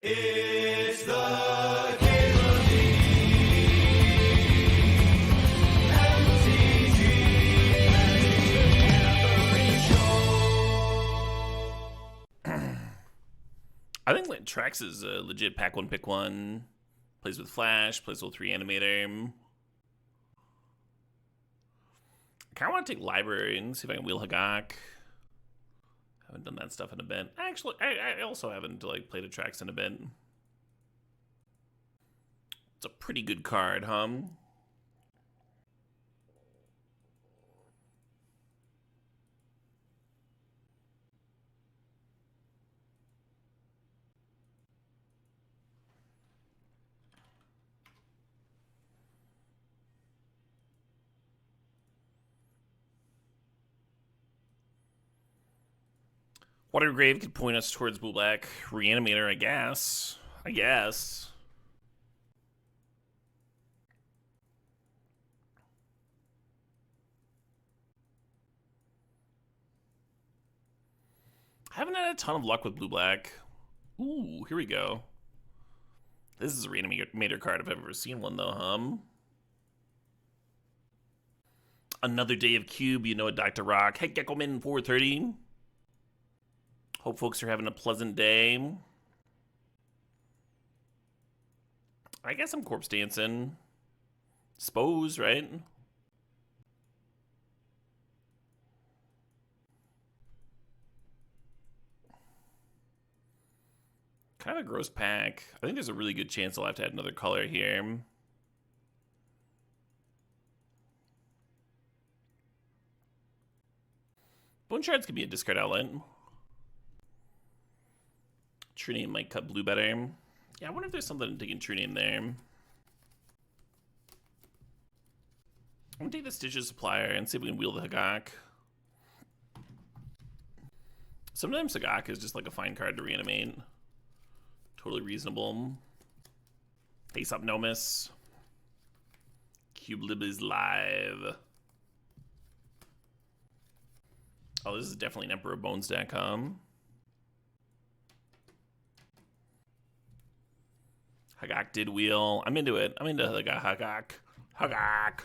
It's the Cable I think like, Trax is a legit pack one, pick one. Plays with Flash, plays with Reanimator. I kind of want to take Library and see if I can wheel Hagak. Haven't done that stuff in a bit. Actually, I also haven't like played a Trax in a bit. It's a pretty good card, huh? Watergrave could point us towards blue black. Reanimator, I guess. I haven't had a ton of luck with blue black. Ooh, here we go. This is a Reanimator card if I've ever seen one, though, Another day of Cube, you know it, Dr. Rock. Hey, Geckoman 430. Hope folks are having a pleasant day. I guess I'm corpse dancing. Suppose, right? Kind of a gross pack. I think there's a really good chance I'll have to add another color here. Bone Shards could be a discard outlet. True Name might cut blue better. Yeah, I wonder if there's something to taking True Name there. I'm gonna take the Stitches Supplier and see if we can wheel the Hagak. Sometimes Hagak is just like a fine card to reanimate. Totally reasonable. Face up Nomus. Cube Lib is live. Oh, this is definitely an Emperor of Bones deck, Hagak did wheel. I'm into it. I'm into Hagak. Hagak.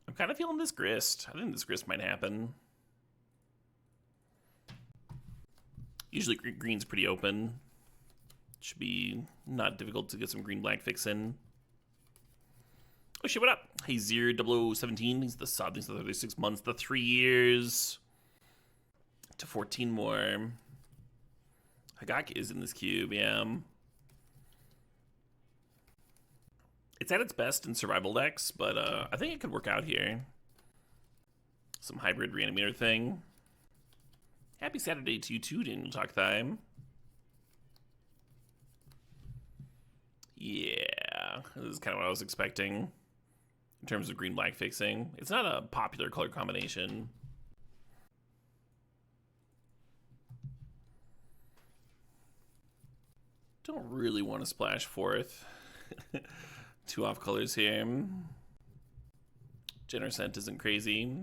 I'm kind of feeling this Grist. I think this Grist might happen. Usually green's pretty open. Should be not difficult to get some green-black fix in. Oh shit, what up? Hey, Zir 0017. He's the sub. He's the 36 months, the 3 years. To 14 more. Hagak is in this cube, yeah. It's at its best in survival decks, but I think it could work out here. Some hybrid reanimator thing. Happy Saturday to you too, Daniel Talk Time. Yeah, this is kind of what I was expecting in terms of green-black fixing. It's not a popular color combination. Don't really want to splash forth. 2 off colors here. Genercent isn't crazy.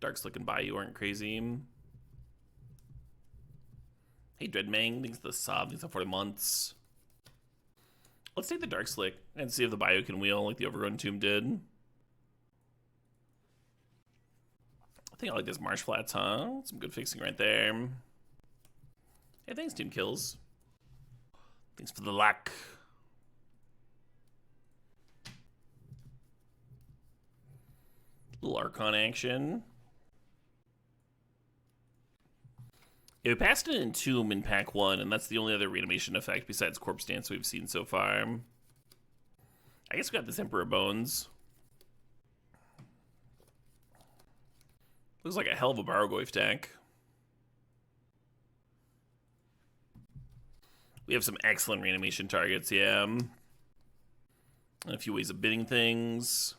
Dark Slick and Bayou aren't crazy. Hey, Dreadmang, thanks for the sub, thanks for 40 months. Let's take the Dark Slick and see if the Bayou can wheel like the Overgrown Tomb did. I think I like this Marsh Flats, huh? Some good fixing right there. Hey, thanks, Team Kills. Thanks for the luck. Little Archon action. Yeah, we passed an Entomb in pack 1, and that's the only other reanimation effect besides Corpse Dance we've seen so far. I guess we got this Emperor Bones. Looks like a hell of a Bargoyf deck. We have some excellent reanimation targets, yeah. And a few ways of bidding things.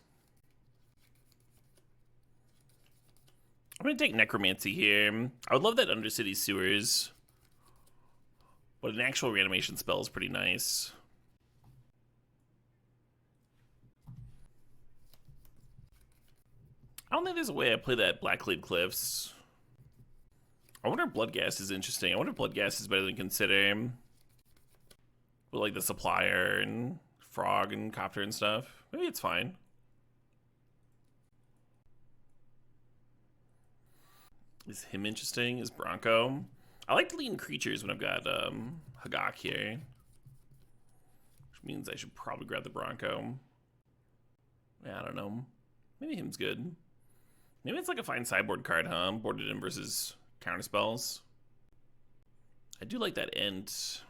I'm going to take Necromancy here. I would love that Undercity Sewers. But an actual reanimation spell is pretty nice. I don't think there's a way I play that Blacklid Cliffs. I wonder if Bloodghast is interesting. I wonder if Bloodghast is better than Consider. With like the Supplier and Frog and Copter and stuff. Maybe it's fine. Is him interesting? Is Bronco? I like deleting creatures when I've got Hagak here. Which means I should probably grab the Bronco. Yeah, I don't know. Maybe him's good. Maybe it's like a fine sideboard card, huh? Boarded in versus counterspells. I do like that Ent.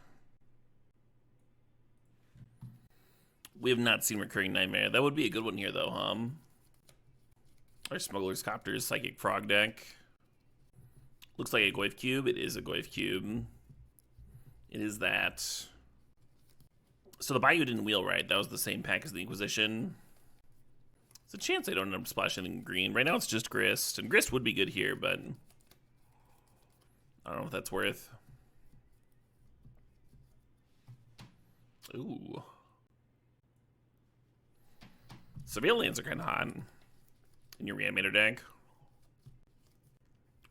We have not seen Recurring Nightmare. That would be a good one here, though, huh? Our Smuggler's Copter's Psychic Frog deck. Looks like a Goyf Cube. It is a Goyf Cube. It is that. So the Bayou didn't wheel right. That was the same pack as the Inquisition. There's a chance I don't end up splashing in green. Right now it's just Grist. And Grist would be good here, but I don't know if that's worth. Ooh. Surveil lands are kind of hot in your Reanimator deck.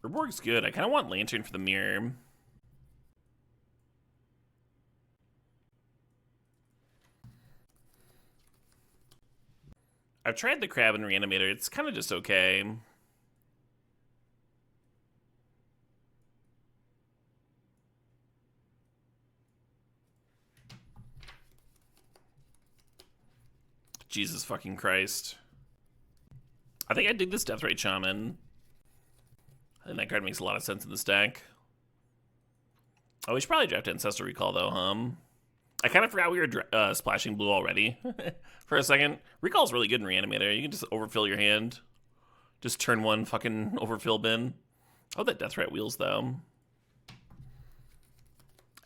Urborg's good. I kind of want Lantern for the mirror. I've tried the Crab and Reanimator. It's kind of just okay. Jesus fucking Christ. I think I dig this Deathrite Shaman. I think that card makes a lot of sense in this deck. Oh, we should probably draft Ancestral Recall, though, I kind of forgot we were splashing blue already for a second. Recall's really good in Reanimator. You can just overfill your hand. Just turn one fucking overfill bin. Oh, that Deathrite wheels, though.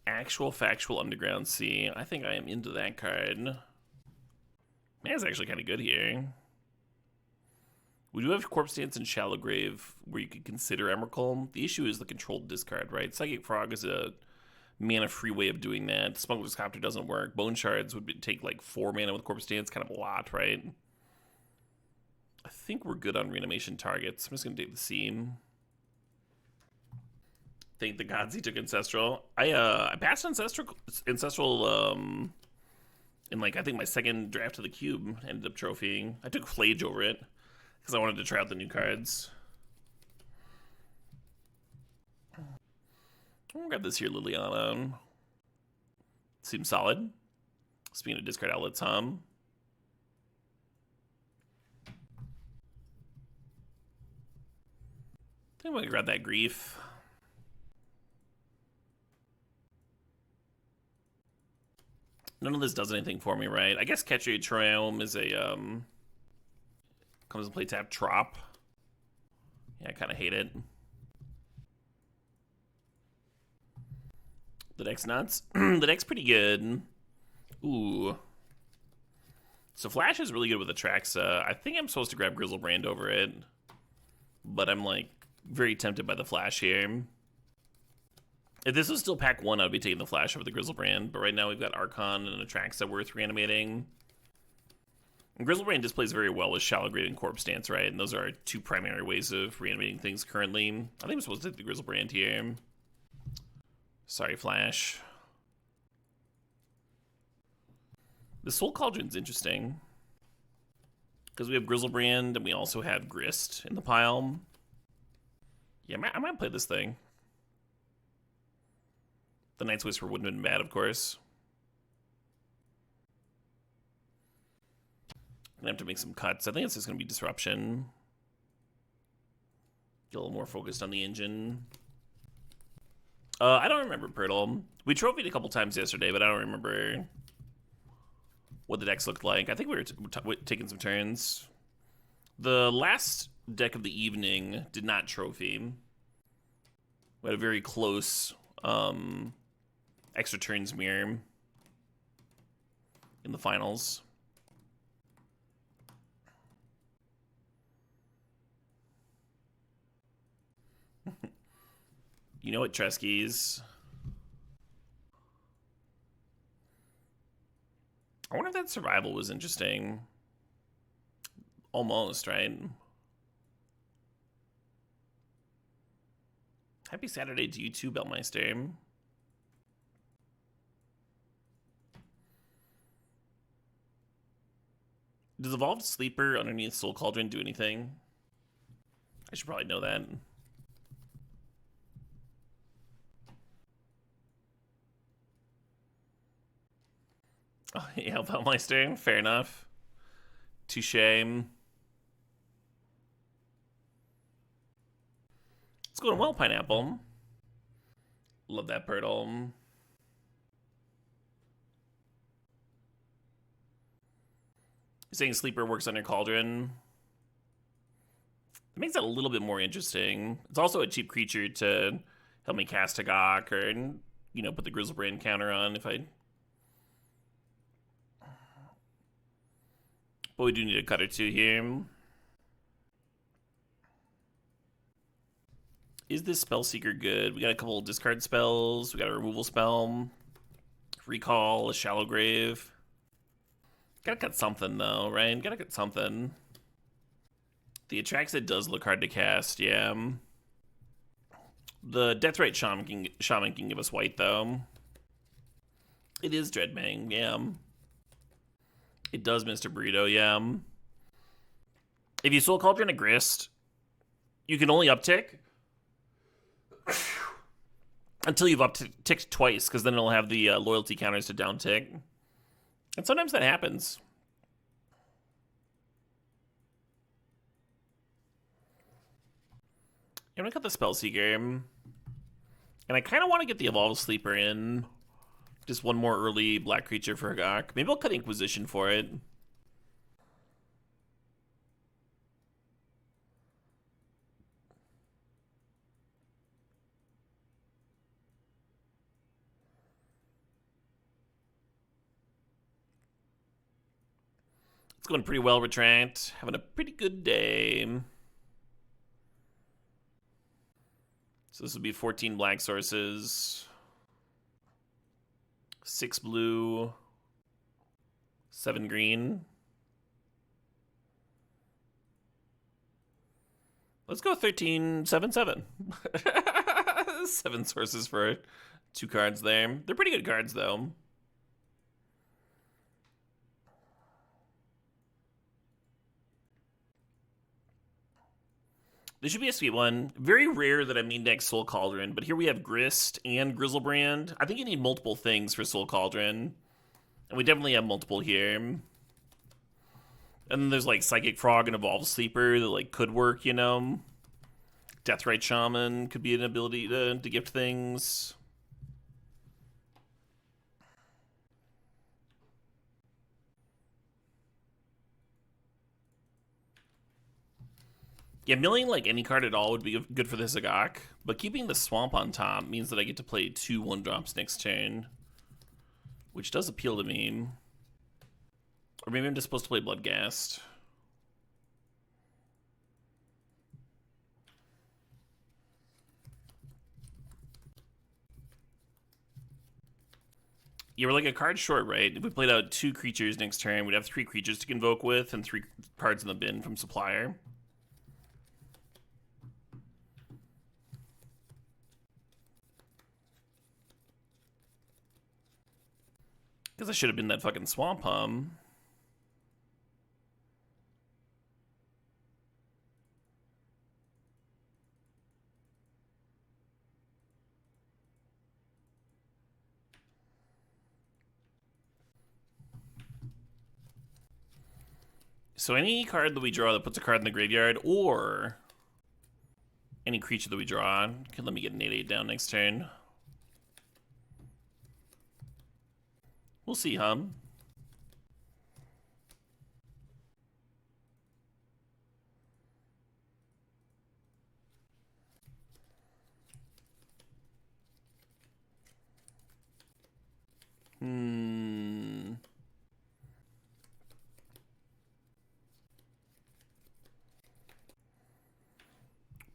Actual Factual Underground Sea. I think I am into that card. Man, it's actually kind of good here. We do have Corpse Dance and Shallow Grave where you could consider Emrakul. The issue is the controlled discard, right? Psychic Frog is a mana-free way of doing that. Smuggler's Copter doesn't work. Bone Shards would take like 4 mana with Corpse Dance, kind of a lot, right? I think we're good on reanimation targets. I'm just going to take the Seam. Thank the gods he took Ancestral. I passed Ancestral in like I think my second draft of the cube. Ended up trophying. I took Flage over it because I wanted to try out the new cards. I'm gonna grab this here, Liliana. Seems solid. Speaking of discard outlets, I think I'm gonna grab that Grief. None of this does anything for me, right? I guess Catcher Triome is a, comes and play tap Trop. Yeah, I kind of hate it. The deck's nuts. The deck's pretty good. Ooh. So Flash is really good with Atraxa. I think I'm supposed to grab Grizzlebrand over it. But I'm, like, very tempted by the Flash here. If this was still pack 1, I'd be taking the Flash over the Grizzlebrand. But right now we've got Archon and Atraxa worth reanimating. And Grizzlebrand displays very well with Shallow Grave and Corpse Dance, right? And those are our 2 primary ways of reanimating things currently. I think I'm supposed to take the Grizzlebrand here. Sorry, Flash. The Soul Cauldron's interesting. Because we have Grizzlebrand and we also have Grist in the pile. Yeah, I might play this thing. The Night's Whisper wouldn't have been bad, of course. I'm gonna have to make some cuts. I think it's just gonna be Disruption. Get a little more focused on the engine. I don't remember Pirtle. We trophied a couple times yesterday, but I don't remember what the decks looked like. I think we were taking some turns. The last deck of the evening did not trophy. We had a very close extra turns mirror in the finals. You know what, Treskies? I wonder if that survival was interesting. Almost, right? Happy Saturday to you too, Bellmeister. Does Evolved Sleeper underneath Soul Cauldron do anything? I should probably know that. Oh, yeah, Bellmeister. Fair enough. Touche. It's going well, Pineapple. Love that Pirtle. You're saying Sleeper works on your Cauldron. It makes it a little bit more interesting. It's also a cheap creature to help me cast Hagak or, you know, put the Grizzlebrand counter on if I... But we do need a cut or two here. Is this Spellseeker good? We got a couple discard spells. We got a removal spell. Recall, a Shallow Grave. Gotta cut something, though, right? Gotta cut something. The Atraxa does look hard to cast, yeah. The Deathrite Shaman can give us white, though. It is Dreadbang, yeah. It does, Mr. Burrito, yeah. If you Soul Cauldron a Grist, you can only uptick until you've upticked twice, because then it'll have the loyalty counters to downtick. And sometimes that happens. I'm gonna cut the Spellseeker. And I kind of want to get the Evolved Sleeper in. Just one more early black creature for Hagak. Maybe I'll cut Inquisition for it. It's going pretty well, Retract. Having a pretty good day. So this would be 14 black sources. 6 blue. 7 green. Let's go 13, 7, 7. 7 sources for 2 cards there. They're pretty good cards, though. This should be a sweet one. Very rare that I mean next Soul Cauldron, but here we have Grist and Grizzlebrand. I think you need multiple things for Soul Cauldron. And we definitely have multiple here. And then there's like Psychic Frog and Evolved Sleeper that like could work, you know. Deathrite Shaman could be an ability to gift things. Yeah, milling like any card at all would be good for this Hagak, but keeping the Swamp on top means that I get to play 2 1-drops next turn, which does appeal to me. Or maybe I'm just supposed to play Bloodghast. Yeah, we're like a card short, right? If we played out 2 creatures next turn, we'd have 3 creatures to convoke with and 3 cards in the bin from Supplier. Because I should have been that fucking Swamp Hum. So any card that we draw that puts a card in the graveyard, or any creature that we draw, can let me get an 8/8 down next turn. We'll see, Hum.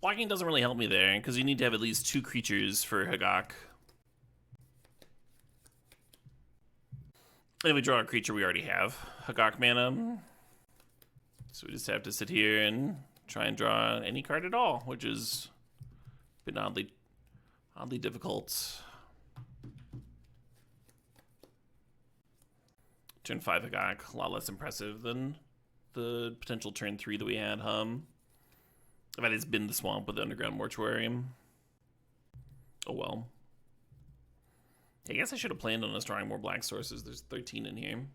Blocking doesn't really help me there, because you need to have at least 2 creatures for Hagak. And if we draw a creature, we already have Hagak mana. So we just have to sit here and try and draw any card at all, which is been oddly Oddly difficult. Turn 5 Agak, a lot less impressive than the potential turn 3 that we had, If I just been the swamp with the underground mortuary. Oh well. I guess I should have planned on us drawing more black sources. There's 13 in here.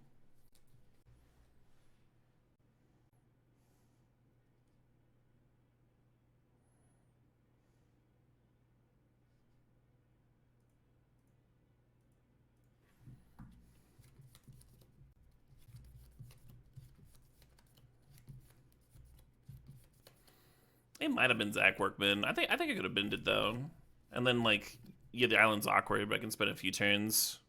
It might have been Zach Workman. I think I could have been it though. And then like, yeah, the island's awkward, but I can spend a few turns.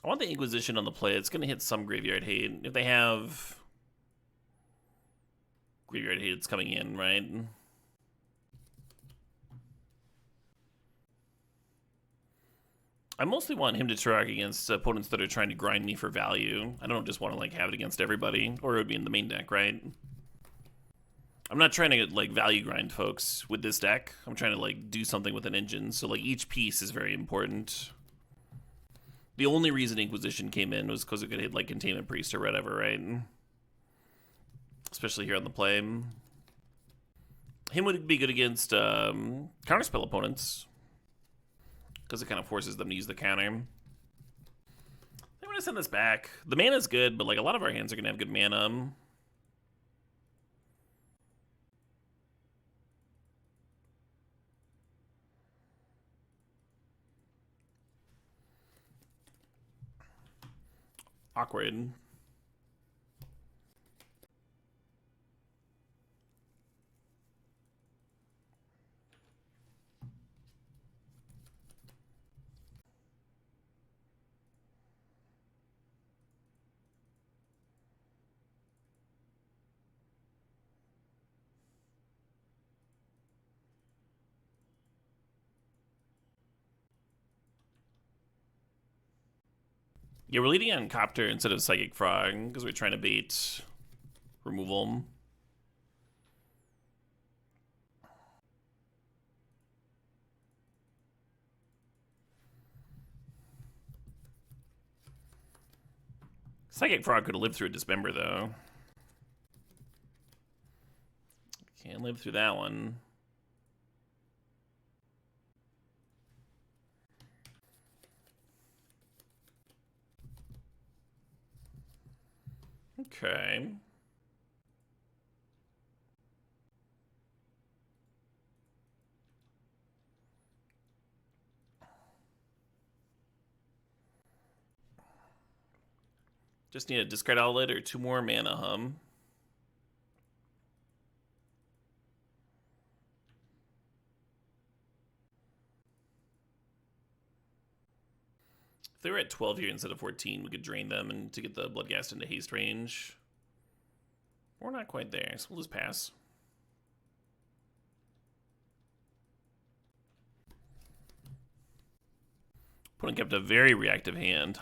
I want the Inquisition on the play. It's going to hit some graveyard hate. If they have graveyard hate, it's coming in, right? I mostly want him to track against opponents that are trying to grind me for value. I don't just want to like have it against everybody, or it would be in the main deck, right? I'm not trying to like value grind folks with this deck. I'm trying to like do something with an engine. So like each piece is very important. The only reason Inquisition came in was because it could hit like Containment Priest or whatever, right? Especially here on the play. Him would be good against counterspell opponents, because it kind of forces them to use the counter. I'm going to send this back. The mana's good, but like a lot of our hands are going to have good mana. Awkward. Yeah, we're leading on Copter instead of Psychic Frog because we're trying to bait removal. Psychic Frog could have lived through a Dismember, though. Can't live through that one. Okay. Just need a discard outlet or 2 more mana, If they were at 12 here instead of 14, we could drain them and to get the Bloodghast into haste range. We're not quite there, so we'll just pass. Opponent kept a very reactive hand,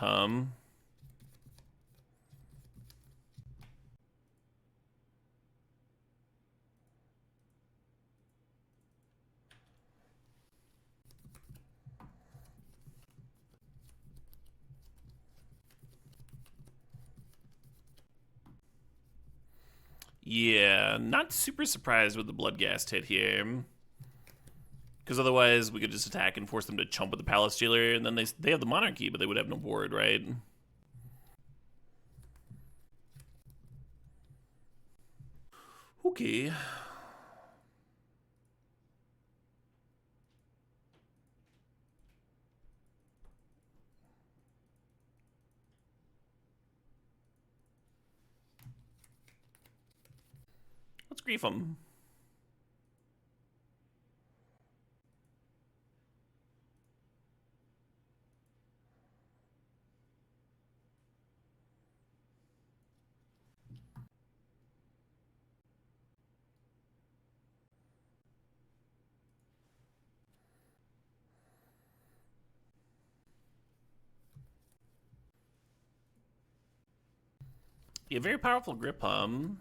Yeah, not super surprised with the Bloodghast hit here. Because otherwise we could just attack and force them to chump with the Palace Jailer, and then they have the Monarchy, but they would have no board, right? Okay. Let's grief them. Yeah, very powerful grip hum.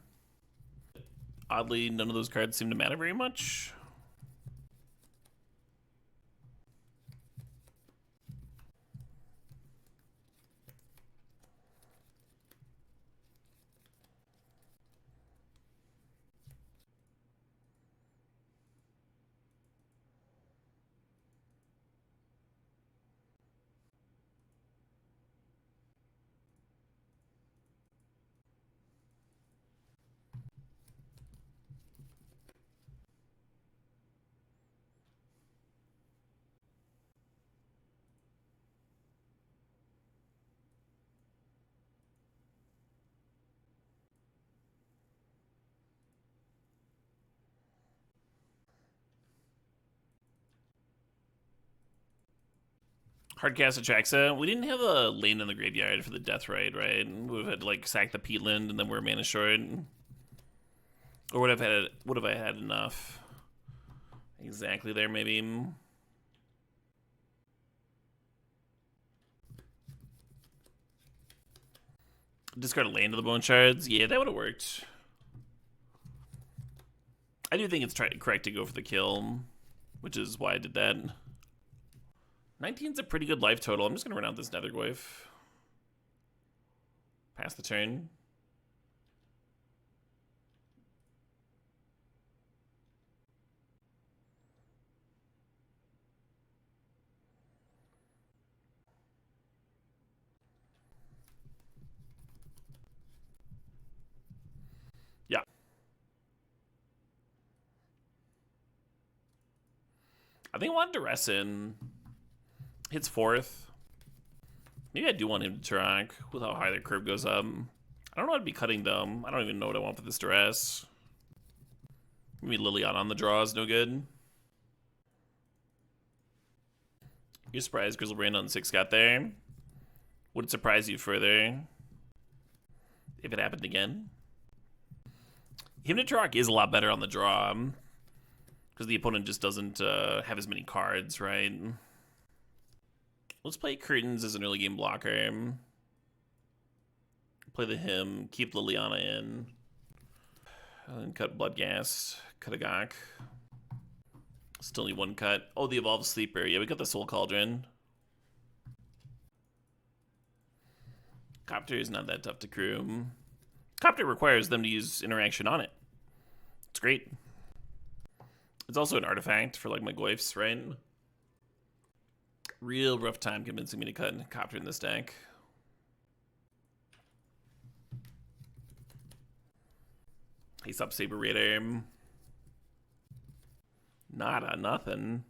Oddly, none of those cards seem to matter very much. Hardcast Atraxa. We didn't have a lane in the graveyard for the Death Ride, right? We would have had to like sack the Peatland and then we're mana short. Or would have I had enough? Exactly there, maybe. Discard a land to the Bone Shards. Yeah, that would have worked. I do think it's correct to go for the kill, which is why I did that. 19's a pretty good life total. I'm just going to run out this Netherglyph. Pass the turn. Yeah. I think I want Duress in. Hits 4th. Maybe I do want him to track with how high the curve goes up. I don't know how to be cutting them. I don't even know what I want for this Duress. Maybe Liliana on the draw is no good. You're surprised Grizzlebrand on 6 got there? Would it surprise you further if it happened again? Him to Turok is a lot better on the draw because the opponent just doesn't have as many cards, right? Let's play Curtains as an early game blocker. Play the Hymn, keep Liliana in. And then cut Bloodghast, cut a Gawk. Still need 1 cut. Oh, the Evolved Sleeper. Yeah, we got the Soul Cauldron. Copter is not that tough to crew. Copter requires them to use interaction on it. It's great. It's also an artifact for like my Glyphs, right? Real rough time convincing me to cut Copter in this deck. He's up Saber Raider. Nada, nothing.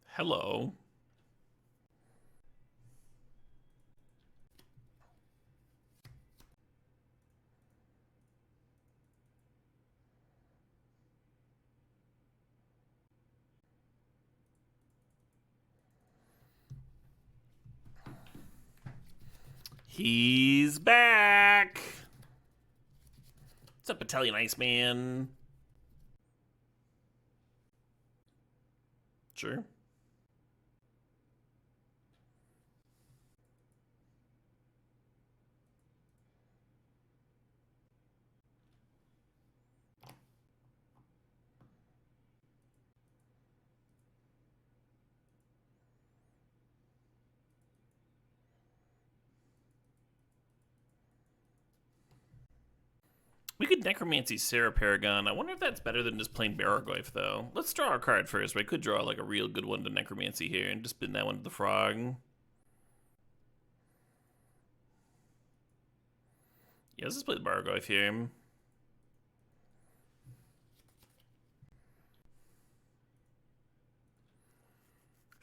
Hello. He's back. What's up, Italian Iceman? Sure. We could Necromancy Sarah Paragon. I wonder if that's better than just plain Baraglyph, though. Let's draw our card first. I could draw like a real good one to Necromancy here and just spin that one to the Frog. Yeah, let's just play the Baraglyph here.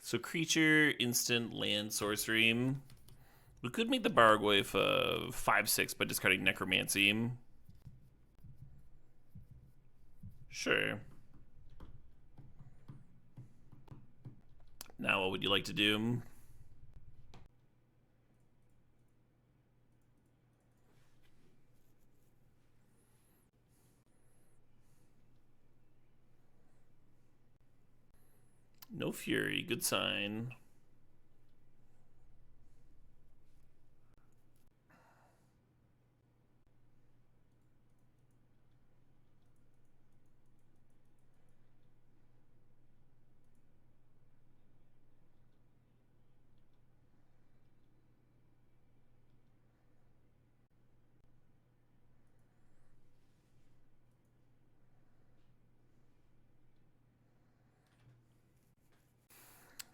So creature, instant, land, sorcery. We could make the Baraglyph 5/6 by discarding Necromancy. Sure. Now what would you like to do? No Fury, good sign.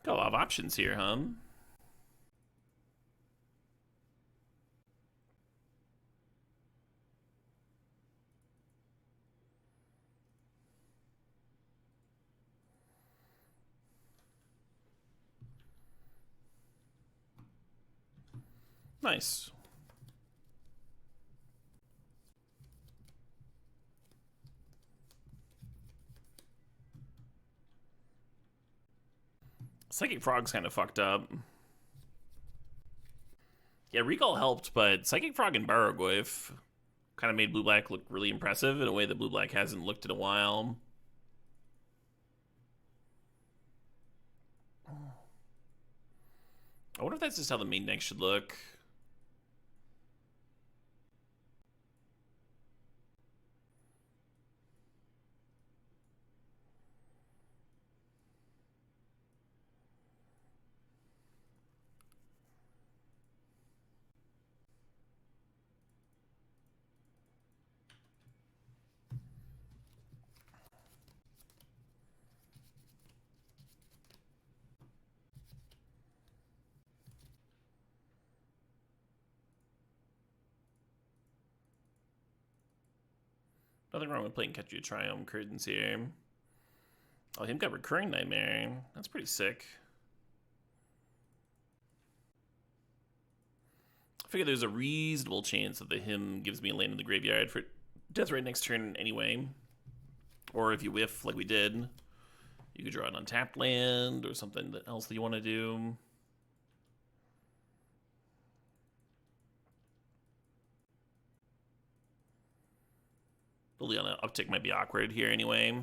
Got a lot of options here, huh? Nice. Psychic Frog's kind of fucked up. Yeah, Recall helped, but Psychic Frog and Barrowglyph kind of made Blue-Black look really impressive in a way that Blue-Black hasn't looked in a while. I wonder if that's just how the main deck should look. Nothing wrong with playing Catch You Triumph Curtains here. Oh, him got Recurring Nightmare. That's pretty sick. I figure there's a reasonable chance that the him gives me a land in the graveyard for Deathrite next turn anyway. Or if you whiff like we did, you could draw an untapped land or something else that you want to do. The Leona uptick might be awkward here anyway.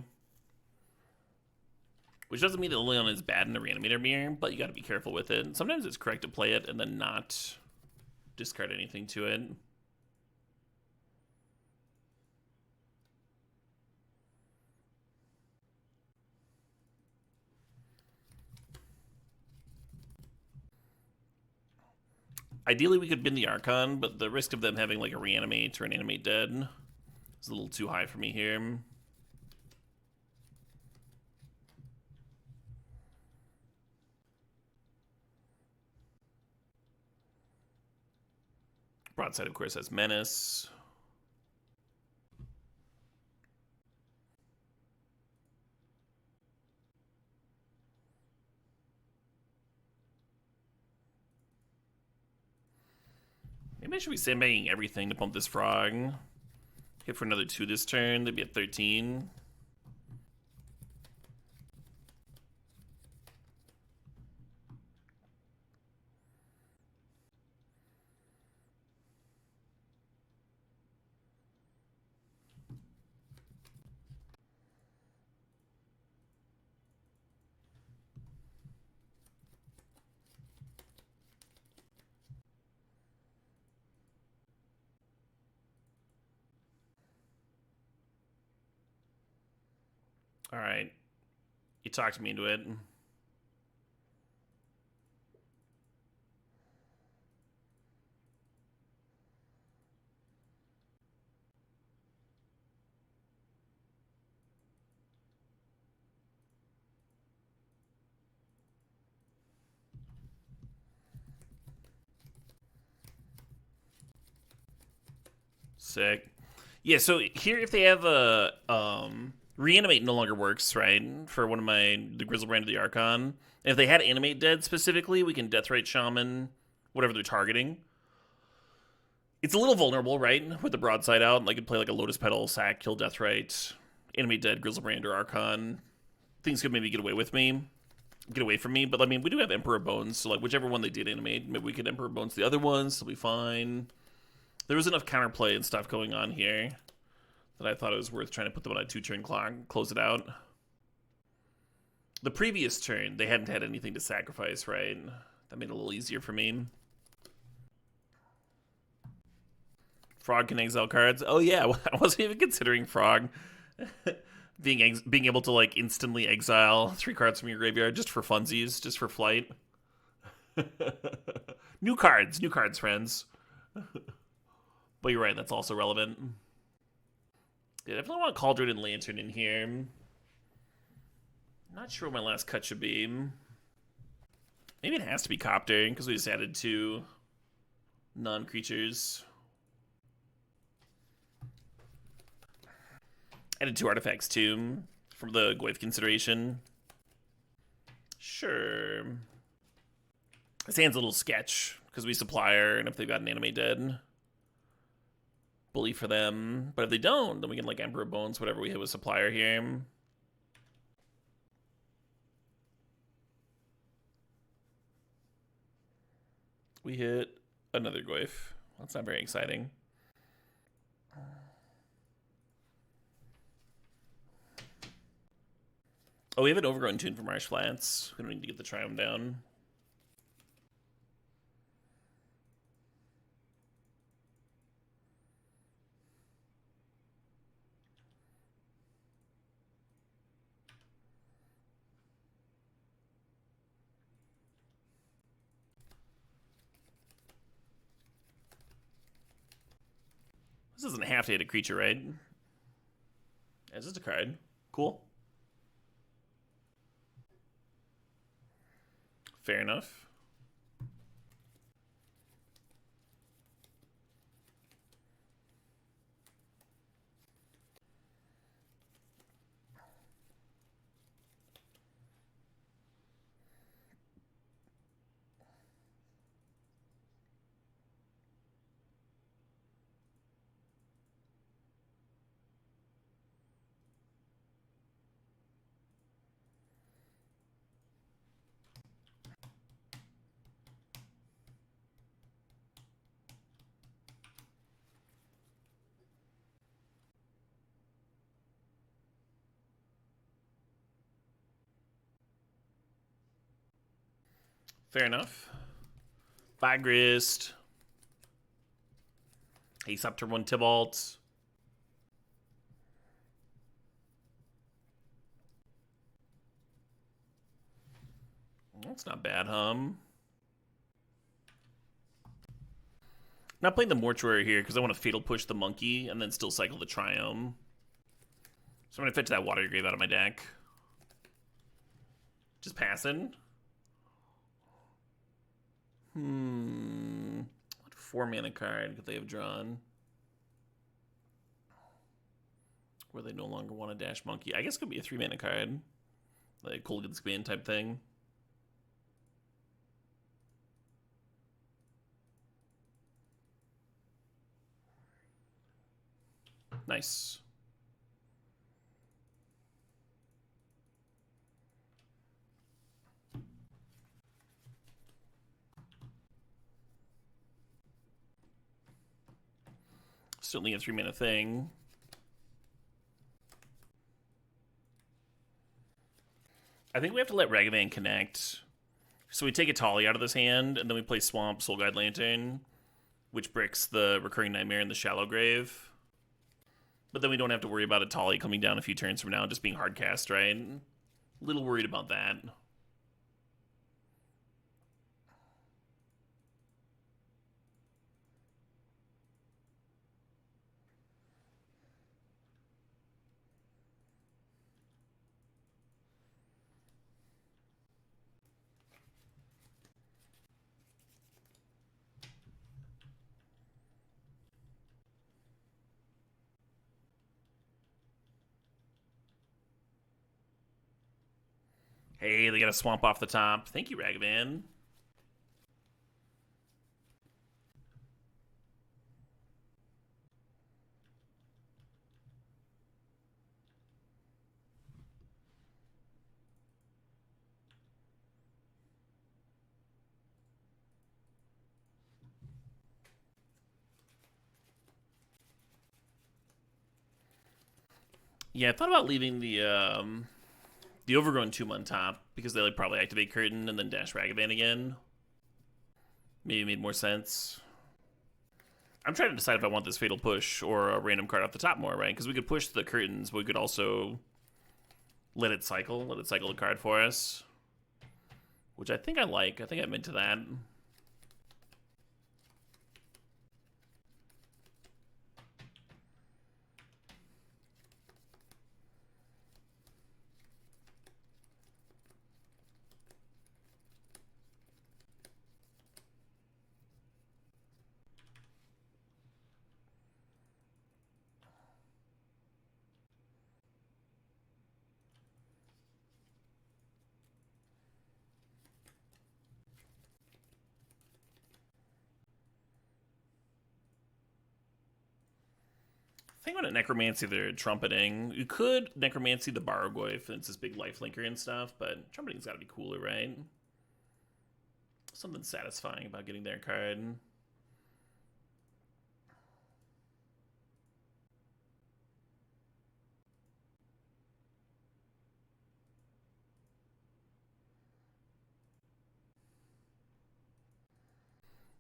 Which doesn't mean that Leona is bad in the Reanimator mirror, but you gotta be careful with it. Sometimes it's correct to play it and then not discard anything to it. Ideally, we could bin the Archon, but the risk of them having like a Reanimate or an Animate Dead is a little too high for me here. Broadside, of course, has Menace. Maybe I should be sandbagging everything to pump this frog. Hit for another 2 this turn. They'd be at 13. All right. You talked me into it. Sick. Yeah, so here if they have a Reanimate no longer works, right? For one of the Grizzlebrand of the Archon. And if they had Animate Dead specifically, we can Deathrite Shaman whatever they're targeting. It's a little vulnerable, right? With the broadside out. Like, you could play like a Lotus Petal, sack, kill Deathrite, Animate Dead, Grizzlebrand, or Archon. Things could maybe get away from me. But I mean, we do have Emperor Bones, so like whichever one they did animate, maybe we could Emperor Bones the other ones, it'll be fine. There was enough counterplay and stuff going on here that I thought it was worth trying to put them on a 2-turn clock, close it out. The previous turn, they hadn't had anything to sacrifice, right? That made it a little easier for me. Frog can exile cards. Oh yeah, I wasn't even considering Frog. being able to like instantly exile 3 cards from your graveyard just for funsies, just for flight. New cards, friends. But you're right, that's also relevant. Yeah, definitely want Cauldron and Lantern in here. Not sure what my last cut should be. Maybe it has to be Copter, because we just added 2 non-creatures. Added 2 artifacts too, from the Goyf consideration. Sure. This hand's a little sketch, because we supplier, and if they've got an Animate Dead, bully for them. But if they don't, then we can like Emperor Bones, whatever we hit with supplier here. We hit another Goyf. That's not very exciting. Oh, we have an Overgrown Tune for Marsh Flats. We don't need to get the Triumph down. This doesn't have to hit a creature, right? It's just a card. Cool. Fair enough. Fair enough. Bagrist. Ace up to 1 Tybalt. That's not bad, Not playing the Mortuary here because I want to Fatal Push the Monkey and then still cycle the Triome. So I'm going to fetch that Water Grave out of my deck. Just passing. What 4-mana card could they have drawn? Where they no longer want a Dash Monkey. I guess it could be a 3-mana card. Like Kolaghan's Command type thing. Nice. Certainly a 3-mana thing. I think we have to let Ragavan connect. So we take a Tali out of this hand, and then we play Swamp, Soul Guide Lantern, which bricks the Recurring Nightmare in the Shallow Grave. But then we don't have to worry about a Tali coming down a few turns from now, just being hard cast, right? A little worried about that. Hey, they got a Swamp off the top. Thank you, Ragavan. Yeah, I thought about leaving the The Overgrown Tomb on top, because they like probably activate Curtain and then dash Ragavan again. Maybe made more sense. I'm trying to decide if I want this Fatal Push or a random card off the top more, right? Because we could push the Curtains, but we could also let it cycle the card for us. Which I think I like. I think I'm into that. I think on a Necromancy they're trumpeting. You could Necromancy the Bargoyf, and it's this big lifelinker and stuff, but trumpeting's gotta be cooler, right? Something satisfying about getting their card.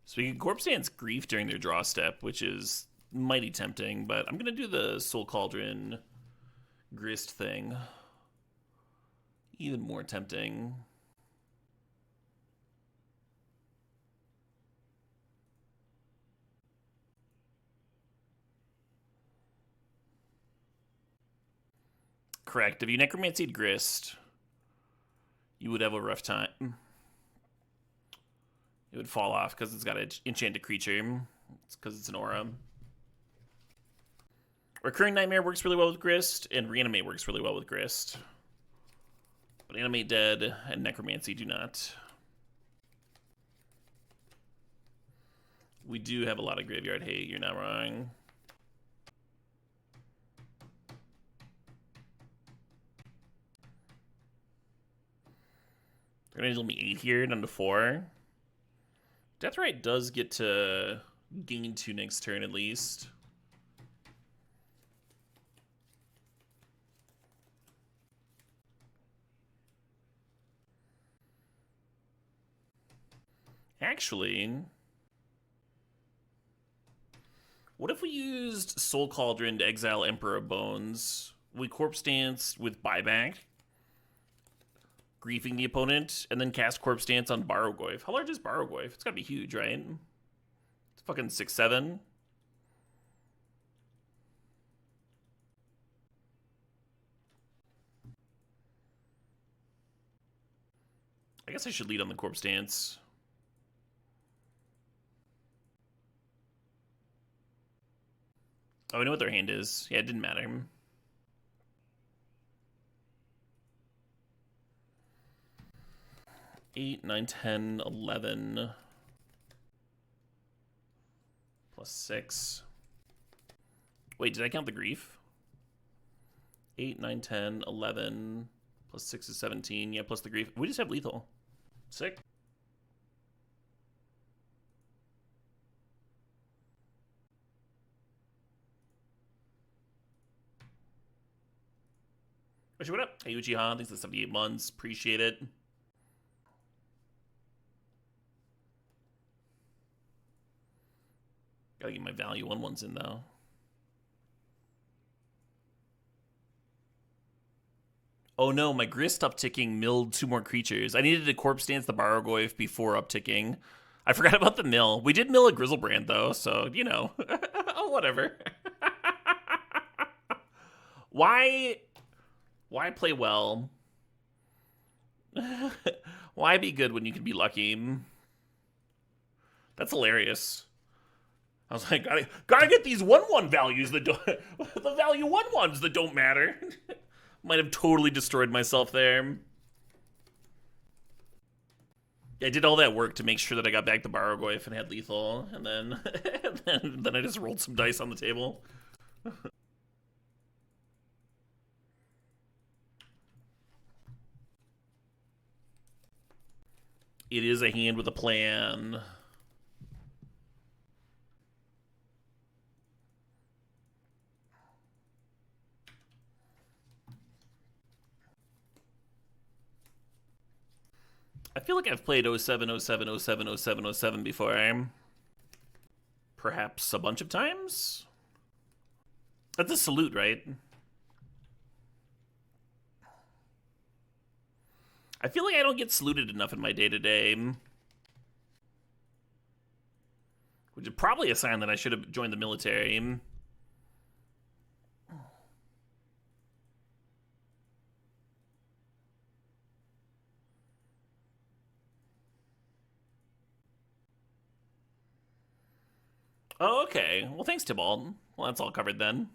So we can Corpse Dance Grief during their draw step, which is mighty tempting, but I'm gonna do the Soul Cauldron Grist thing. Even more tempting. Correct. If you Necromancied Grist, you would have a rough time. It would fall off because it's got an enchanted creature. It's because it's an aura. Recurring Nightmare works really well with Grist, and Reanimate works really well with Grist. But Animate Dead and Necromancy do not. We do have a lot of graveyard hate, you're not wrong. They're gonna deal me 8 here, down to 4. Deathrite does get to gain 2 next turn at least. Actually, what if we used Soul Cauldron to exile Emperor of Bones? We Corpse Dance with buyback, griefing the opponent, and then cast Corpse Dance on Bargoyf. How large is Bargoyf? It's gotta be huge, right? It's fucking 6-7. I guess I should lead on the Corpse Dance. Oh, I know what their hand is. Yeah, it didn't matter. Eight, 9, 10, 11. Plus 6. Wait, did I count the grief? 8, 9, 10, 11. Plus 6 is 17. Yeah, plus the grief. We just have lethal. Sick. What up? Hey, Uchiha. Thanks for the 78 months. Appreciate it. Gotta get my value 1/1s in, though. Oh no, my Grist upticking milled 2 more creatures. I needed to Corpse Dance the Bargoyf before upticking. I forgot about the mill. We did mill a Grizzlebrand, though, so, you know. Oh, whatever. Why play well? Why be good when you can be lucky? That's hilarious. I was like, gotta get these 1/1 values that don't, the value 1/1s that don't matter. Might have totally destroyed myself there. I did all that work to make sure that I got back the Bargoyf and had lethal, and then, then I just rolled some dice on the table. It is a hand with a plan. feel like I've played 07, 07, 07, 07, 07 before. Perhaps a bunch of times? That's a salute, right? I feel like I don't get saluted enough in my day-to-day. Which is probably a sign that I should have joined the military. Oh, okay. Well, thanks, Tybalt. Well, that's all covered then.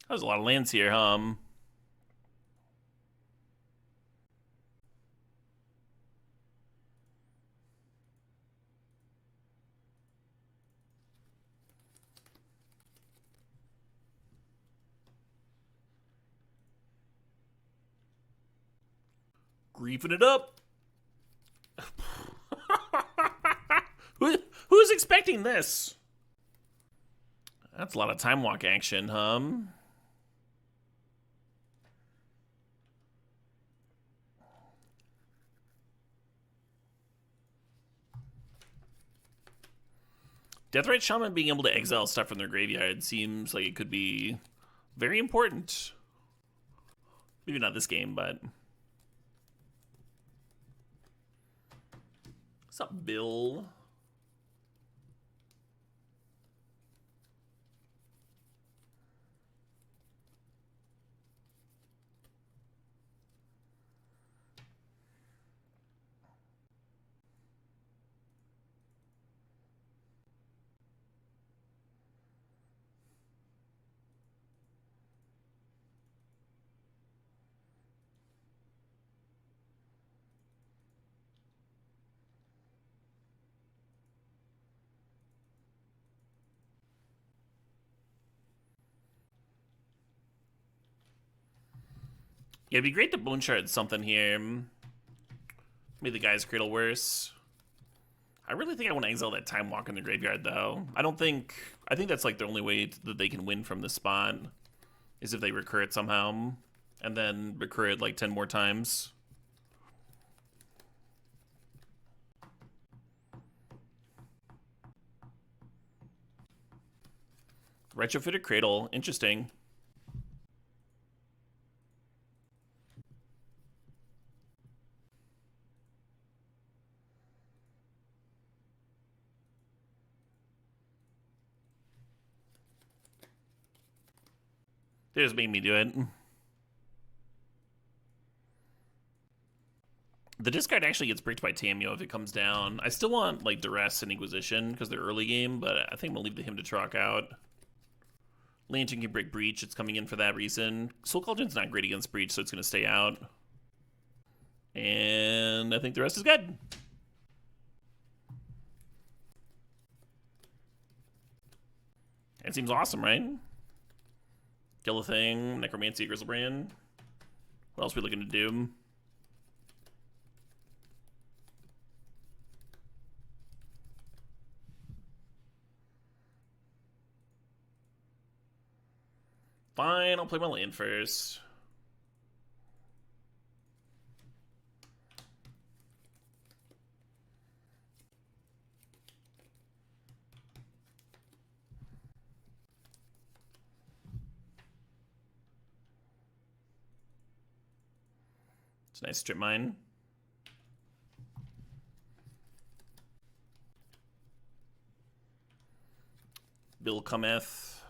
There's a lot of lands here, Griefing it up. Who's expecting this? That's a lot of time walk action, Deathrite Shaman being able to exile stuff from their graveyard seems like it could be very important. Maybe not this game, but... What's up, Bill? Yeah, it'd be great to bone shard something here. Made the guy's cradle worse. I really think I want to exile that time walk in the graveyard, though. I think that's like the only way that they can win from this spot is if they recur it somehow, and then recur it like 10 more times. Retrofitted cradle, interesting. They just made me do it. The discard actually gets bricked by Tamio if it comes down. I still want like Duress and Inquisition because they're early game, but I think I'm gonna leave the Hymn to Trock out. Lantern can break Breach, it's coming in for that reason. Soul Cauldron's not great against Breach, so it's gonna stay out. And I think the rest is good. It seems awesome, right? Kill a thing, Necromancy, Grizzlebrand. What else are we looking to do? Fine, I'll play my land first. It's a nice strip mine. Bill cometh.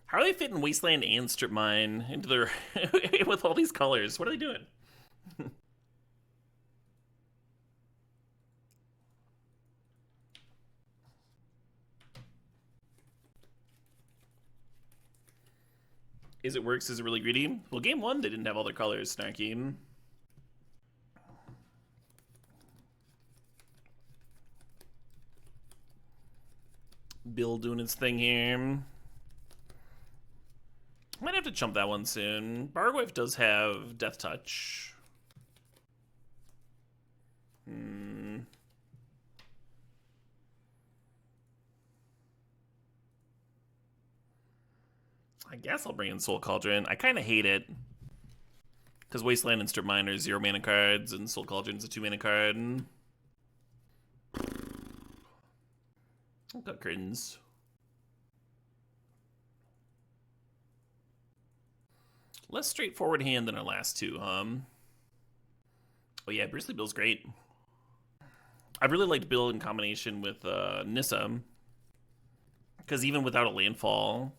How are they fitting Wasteland and Strip Mine into their with all these colors? What are they doing? Is it works? Is it really greedy? Well, game one, they didn't have all their colors, Snarky. Bill doing his thing here. Might have to chump that one soon. Bargoyf does have Death Touch. I guess I'll bring in Soul Cauldron. I kind of hate it. Because Wasteland and Strip Mine are 0 mana cards, and Soul Cauldron's a 2 mana card. I've got curtains. Less straightforward hand than our last two, Oh yeah, Bristly Bill's great. I really liked Bill in combination with Nissa. Because even without a landfall,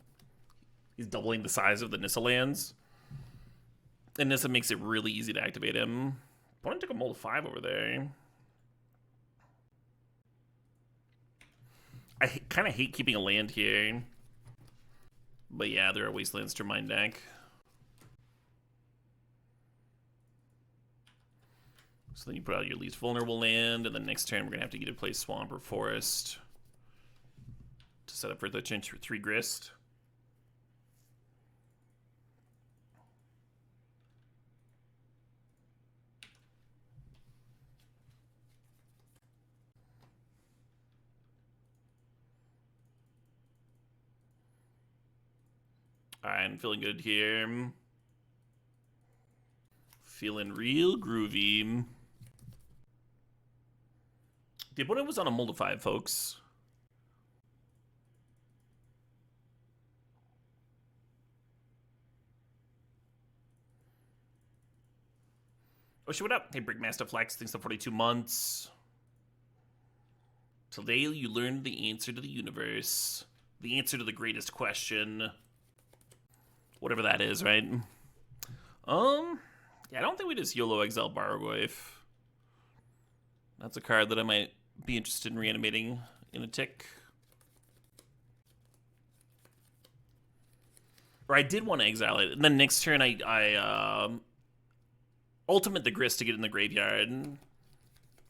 he's doubling the size of the Nissa lands. And Nissa makes it really easy to activate him. Opponent took a mold 5 over there. I kind of hate keeping a land here. But yeah, they're a Wastelands to mine deck. So then you put out your least vulnerable land, and then next turn we're going to have to either play Swamp or Forest to set up for the 3 Grist. Alright, I'm feeling good here. Feeling real groovy. The opponent was on a mold of 5, folks. Oh shit, what up? Hey, Brickmaster Flex, thanks for 42 months. Today you learned the answer to the universe. The answer to the greatest question. Whatever that is, right? Yeah, I don't think we just YOLO Exile Bargoyf. That's a card that I might be interested in reanimating in a tick. Or I did want to exile it, and then next turn I ultimate the Grist to get in the graveyard, and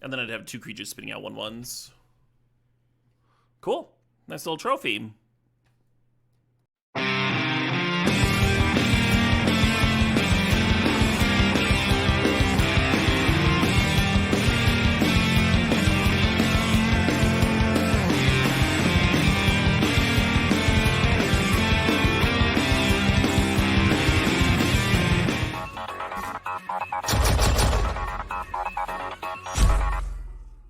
then I'd have 2 creatures spitting out 1/1s. Cool. Nice little trophy.